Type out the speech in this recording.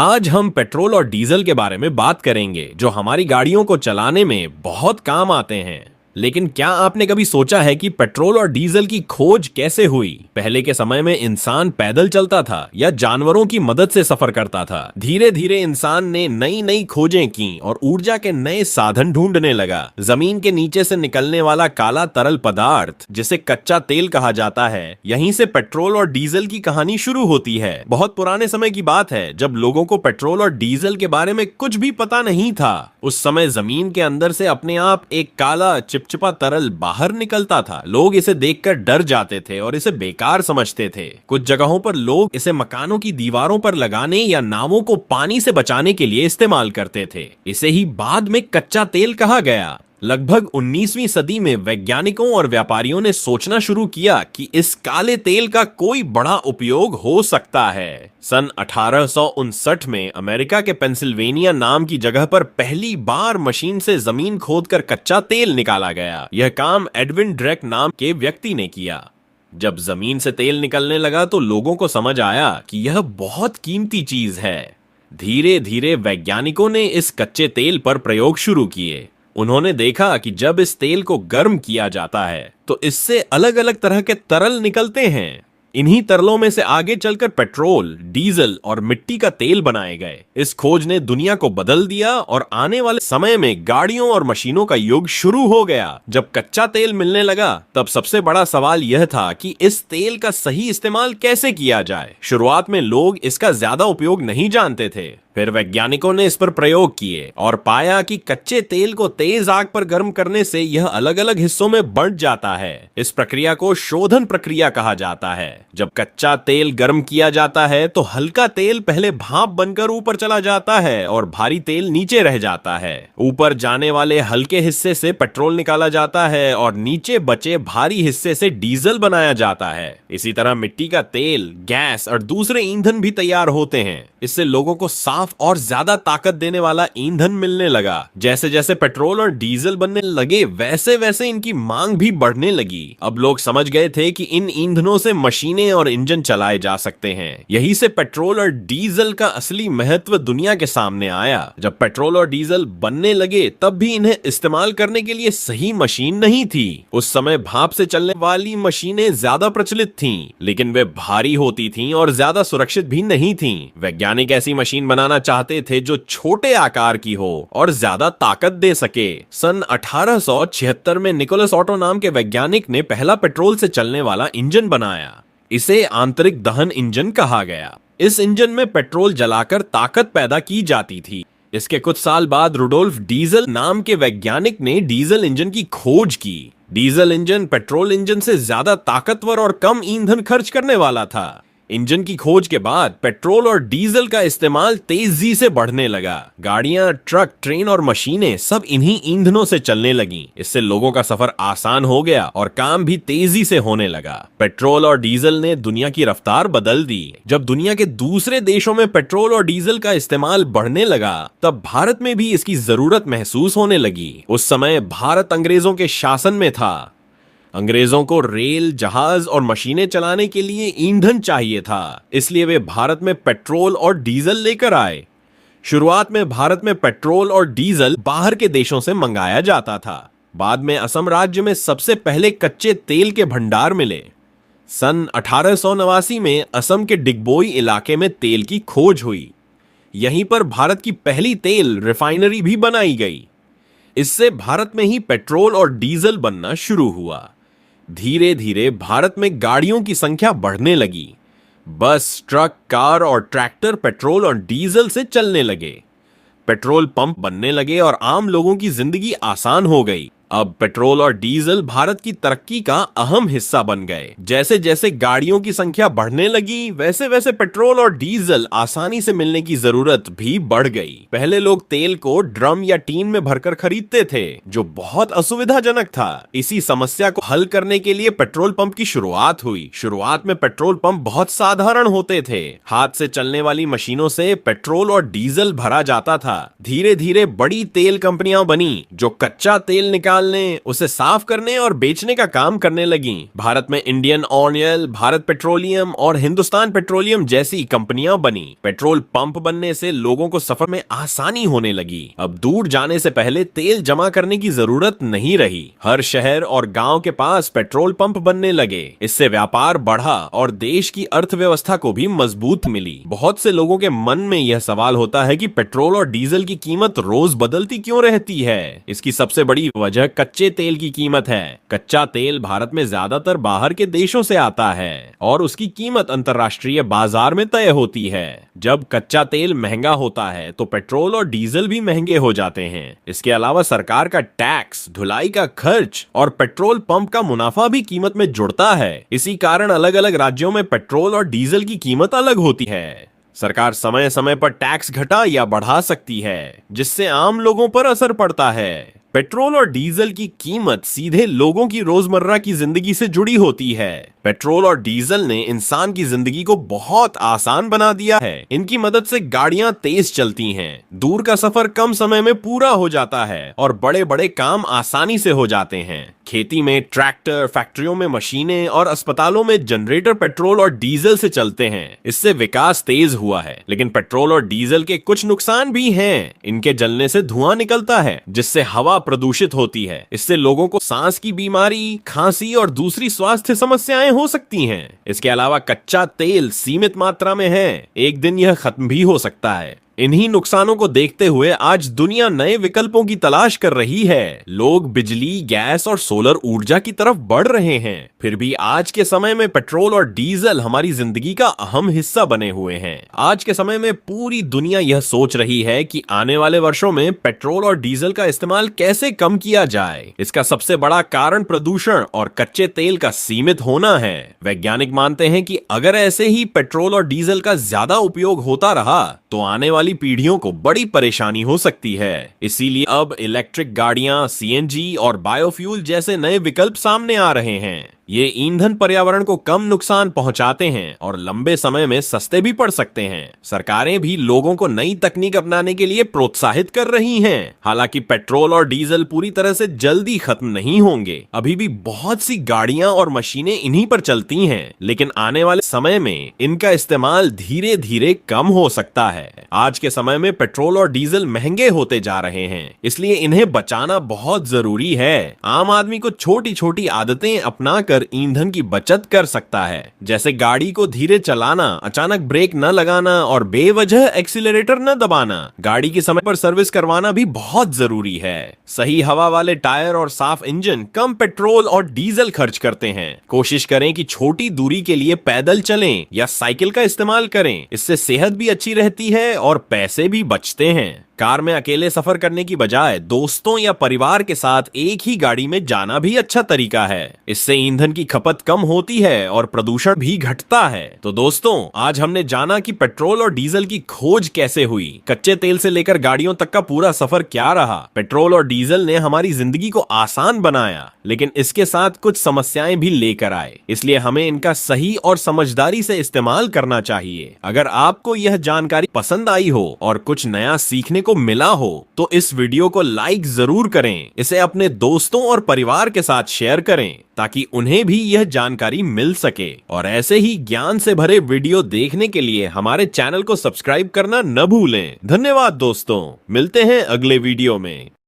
आज हम पेट्रोल और डीजल के बारे में बात करेंगे जो हमारी गाड़ियों को चलाने में बहुत काम आते हैं। लेकिन क्या आपने कभी सोचा है कि पेट्रोल और डीजल की खोज कैसे हुई? पहले के समय में इंसान पैदल चलता था या जानवरों की मदद से सफर करता था। धीरे धीरे इंसान ने नई नई खोजें की और ऊर्जा के नए साधन ढूंढने लगा। जमीन के नीचे से निकलने वाला काला तरल पदार्थ जिसे कच्चा तेल कहा जाता है, यहीं से पेट्रोल और डीजल की कहानी शुरू होती है। बहुत पुराने समय की बात है जब लोगों को पेट्रोल और डीजल के बारे में कुछ भी पता नहीं था। उस समय जमीन के अंदर से अपने आप एक काला चिपचिपा तरल बाहर निकलता था। लोग इसे देखकर डर जाते थे और इसे बेकार समझते थे। कुछ जगहों पर लोग इसे मकानों की दीवारों पर लगाने या नावों को पानी से बचाने के लिए इस्तेमाल करते थे। इसे ही बाद में कच्चा तेल कहा गया। लगभग 19वीं सदी में वैज्ञानिकों और व्यापारियों ने सोचना शुरू किया कि इस काले तेल का कोई बड़ा उपयोग हो सकता है। सन 1859 में अमेरिका के पेंसिल्वेनिया नाम की जगह पर पहली बार मशीन से जमीन खोदकर कच्चा तेल निकाला गया। यह काम एडविन ड्रेक नाम के व्यक्ति ने किया। जब जमीन से तेल निकलने लगा तो लोगों को समझ आया कि यह बहुत कीमती चीज है। धीरे धीरे वैज्ञानिकों ने इस कच्चे तेल पर प्रयोग शुरू किए। उन्होंने देखा कि जब इस तेल को गर्म किया जाता है तो इससे अलग अलग तरह के तरल निकलते हैं। इन्हीं तरलों में से आगे चलकर पेट्रोल, डीजल और मिट्टी का तेल बनाए गए। इस खोज ने दुनिया को बदल दिया और आने वाले समय में गाड़ियों और मशीनों का युग शुरू हो गया। जब कच्चा तेल मिलने लगा तब सबसे बड़ा सवाल यह था कि इस तेल का सही इस्तेमाल कैसे किया जाए। शुरुआत में लोग इसका ज्यादा उपयोग नहीं जानते थे। फिर वैज्ञानिकों ने इस पर प्रयोग किए और पाया कि कच्चे तेल को तेज आग पर गर्म करने से यह अलग अलग हिस्सों में बंट जाता है। इस प्रक्रिया को शोधन प्रक्रिया कहा जाता है। जब कच्चा तेल गर्म किया जाता है तो हल्का तेल पहले भाप बनकर ऊपर चला जाता है और भारी तेल नीचे रह जाता है। ऊपर जाने वाले हल्के हिस्से से पेट्रोल निकाला जाता है और नीचे बचे भारी हिस्से से डीजल बनाया जाता है। इसी तरह मिट्टी का तेल, गैस और दूसरे ईंधन भी तैयार होते हैं। इससे लोगों को साफ और ज्यादा ताकत देने वाला ईंधन मिलने लगा। जैसे जैसे पेट्रोल और डीजल बनने लगे वैसे वैसे इनकी मांग भी बढ़ने लगी। अब लोग समझ गए थे कि इन ईंधनों से मशीनें और इंजन चलाए जा सकते हैं। यहीं से पेट्रोल और डीजल का असली महत्व दुनिया के सामने आया। जब पेट्रोल और डीजल बनने लगे तब भी इन्हें इस्तेमाल करने के लिए सही मशीन नहीं थी। उस समय भाप से चलने वाली मशीनें ज्यादा प्रचलित थीं, लेकिन वे भारी होती थीं और ज्यादा सुरक्षित भी नहीं थीं। वैज्ञानिक ऐसी मशीन बनाना चाहते थे जो छोटे आकार की हो और ज्यादा ताकत दे सके। सन 1876 में निकोलस ऑटो नाम के वैज्ञानिक ने पहला पेट्रोल से चलने वाला इंजन बनाया। इसे आंतरिक दहन इंजन कहा गया। इस इंजन में पेट्रोल जलाकर ताकत पैदा की जाती थी। इसके कुछ साल बाद रुडोल्फ डीजल नाम के वैज्ञानिक ने डीजल इंजन की खोज की। डीजल इंजन पेट्रोल इंजन से ज्यादा ताकतवर और कम ईंधन खर्च करने वाला था। इंजन की खोज के बाद पेट्रोल और डीजल का इस्तेमाल तेजी से बढ़ने लगा। गाड़ियां, ट्रक, ट्रेन और मशीनें सब इन्हीं ईंधनों से चलने लगीं। इससे लोगों का सफर आसान हो गया और काम भी तेजी से होने लगा। पेट्रोल और डीजल ने दुनिया की रफ्तार बदल दी। जब दुनिया के दूसरे देशों में पेट्रोल और डीजल का इस्तेमाल बढ़ने लगा तब भारत में भी इसकी जरूरत महसूस होने लगी। उस समय भारत अंग्रेजों के शासन में था। अंग्रेजों को रेल, जहाज और मशीनें चलाने के लिए ईंधन चाहिए था, इसलिए वे भारत में पेट्रोल और डीजल लेकर आए। शुरुआत में भारत में पेट्रोल और डीजल बाहर के देशों से मंगाया जाता था। बाद में असम राज्य में सबसे पहले कच्चे तेल के भंडार मिले। सन 1889 में असम के डिगबोई इलाके में तेल की खोज हुई। यहीं पर भारत की पहली तेल रिफाइनरी भी बनाई गई। इससे भारत में ही पेट्रोल और डीजल बनना शुरू हुआ। धीरे धीरे भारत में गाड़ियों की संख्या बढ़ने लगी। बस, ट्रक, कार और ट्रैक्टर पेट्रोल और डीजल से चलने लगे। पेट्रोल पंप बनने लगे और आम लोगों की जिंदगी आसान हो गई। अब पेट्रोल और डीजल भारत की तरक्की का अहम हिस्सा बन गए। जैसे जैसे गाड़ियों की संख्या बढ़ने लगी वैसे वैसे पेट्रोल और डीजल आसानी से मिलने की जरूरत भी बढ़ गई। पहले लोग तेल को ड्रम या टीन में भरकर खरीदते थे, जो बहुत असुविधाजनक था। इसी समस्या को हल करने के लिए पेट्रोल पंप की शुरुआत हुई। शुरुआत में पेट्रोल पंप बहुत साधारण होते थे। हाथ से चलने वाली मशीनों से पेट्रोल और डीजल भरा जाता था। धीरे धीरे बड़ी तेल कंपनियां बनी जो कच्चा तेल निकाल निकालने, उसे साफ करने और बेचने का काम करने लगी। भारत में इंडियन ऑयल, भारत पेट्रोलियम और हिंदुस्तान पेट्रोलियम जैसी कंपनियां बनी। पेट्रोल पंप बनने से लोगों को सफर में आसानी होने लगी। अब दूर जाने से पहले तेल जमा करने की जरूरत नहीं रही। हर शहर और गांव के पास पेट्रोल पंप बनने लगे। इससे व्यापार बढ़ा और देश की अर्थव्यवस्था को भी मजबूत मिली। बहुत से लोगों के मन में यह सवाल होता है कि पेट्रोल और डीजल की कीमत रोज बदलती क्यों रहती है। इसकी सबसे बड़ी वजह कच्चे तेल की कीमत है। कच्चा तेल भारत में ज्यादातर बाहर के देशों से आता है और उसकी कीमत अंतर्राष्ट्रीय बाजार में तय होती है। जब कच्चा तेल महंगा होता है तो पेट्रोल और डीजल भी महंगे हो जाते हैं। इसके अलावा सरकार का टैक्स, ढुलाई का खर्च और पेट्रोल पंप का मुनाफा भी कीमत में जुड़ता है। इसी कारण अलग अलग राज्यों में पेट्रोल और डीजल की कीमत अलग होती है। सरकार समय समय पर टैक्स घटा या बढ़ा सकती है, जिससे आम लोगों पर असर पड़ता है। पेट्रोल और डीजल की कीमत सीधे लोगों की रोजमर्रा की जिंदगी से जुड़ी होती है। पेट्रोल और डीजल ने इंसान की जिंदगी को बहुत आसान बना दिया है। इनकी मदद से गाड़ियां तेज चलती हैं, दूर का सफर कम समय में पूरा हो जाता है और बड़े बड़े काम आसानी से हो जाते हैं। खेती में ट्रैक्टर, फैक्ट्रियों में मशीनें और अस्पतालों में जनरेटर पेट्रोल और डीजल से चलते हैं। इससे विकास तेज हुआ है। लेकिन पेट्रोल और डीजल के कुछ नुकसान भी हैं। इनके जलने से धुआं निकलता है, जिससे हवा प्रदूषित होती है। इससे लोगों को सांस की बीमारी, खांसी और दूसरी स्वास्थ्य समस्याएं हो सकती हैं। इसके अलावा कच्चा तेल सीमित मात्रा में है, एक दिन यह खत्म भी हो सकता है। इन्हीं नुकसानों को देखते हुए आज दुनिया नए विकल्पों की तलाश कर रही है। लोग बिजली, गैस और सोलर ऊर्जा की तरफ बढ़ रहे हैं। फिर भी आज के समय में पेट्रोल और डीजल हमारी जिंदगी का अहम हिस्सा बने हुए हैं। आज के समय में पूरी दुनिया यह सोच रही है कि आने वाले वर्षों में पेट्रोल और डीजल का इस्तेमाल कैसे कम किया जाए। इसका सबसे बड़ा कारण प्रदूषण और कच्चे तेल का सीमित होना है। वैज्ञानिक मानते हैं कि अगर ऐसे ही पेट्रोल और डीजल का ज्यादा उपयोग होता रहा तो आने वाली पीढ़ियों को बड़ी परेशानी हो सकती है। इसीलिए अब इलेक्ट्रिक गाड़ियां, सीएनजी और बायोफ्यूल जैसे नए विकल्प सामने आ रहे हैं। ये ईंधन पर्यावरण को कम नुकसान पहुंचाते हैं और लंबे समय में सस्ते भी पड़ सकते हैं। सरकारें भी लोगों को नई तकनीक अपनाने के लिए प्रोत्साहित कर रही हैं। हालांकि पेट्रोल और डीजल पूरी तरह से जल्दी खत्म नहीं होंगे। अभी भी बहुत सी गाड़ियां और मशीनें इन्हीं पर चलती हैं, लेकिन आने वाले समय में इनका इस्तेमाल धीरे धीरे कम हो सकता है। आज के समय में पेट्रोल और डीजल महंगे होते जा रहे हैं, इसलिए इन्हें बचाना बहुत जरूरी है। आम आदमी को छोटी छोटी आदतें अपनाकर ईंधन की बचत कर सकता है, जैसे गाड़ी को धीरे चलाना, अचानक ब्रेक न लगाना और बेवजह एक्सीलरेटर न दबाना। गाड़ी की समय पर सर्विस करवाना भी बहुत जरूरी है। सही हवा वाले टायर और साफ इंजन कम पेट्रोल और डीजल खर्च करते हैं। कोशिश करें कि छोटी दूरी के लिए पैदल चलें या साइकिल का इस्तेमाल करें। इससे सेहत भी अच्छी रहती है और पैसे भी बचते हैं। कार में अकेले सफर करने की बजाय दोस्तों या परिवार के साथ एक ही गाड़ी में जाना भी अच्छा तरीका है। इससे ईंधन की खपत कम होती है और प्रदूषण भी घटता है। तो दोस्तों, आज हमने जाना कि पेट्रोल और डीजल की खोज कैसे हुई, कच्चे तेल से लेकर गाड़ियों तक का पूरा सफर क्या रहा। पेट्रोल और डीजल ने हमारी जिंदगी को आसान बनाया, लेकिन इसके साथ कुछ समस्याएं भी लेकर आए। इसलिए हमें इनका सही और समझदारी से इस्तेमाल करना चाहिए। अगर आपको यह जानकारी पसंद आई हो और कुछ नया सीखने को मिला हो तो इस वीडियो को लाइक जरूर करें। इसे अपने दोस्तों और परिवार के साथ शेयर करें ताकि उन्हें भी यह जानकारी मिल सके। और ऐसे ही ज्ञान से भरे वीडियो देखने के लिए हमारे चैनल को सब्सक्राइब करना न भूलें। धन्यवाद दोस्तों, मिलते हैं अगले वीडियो में।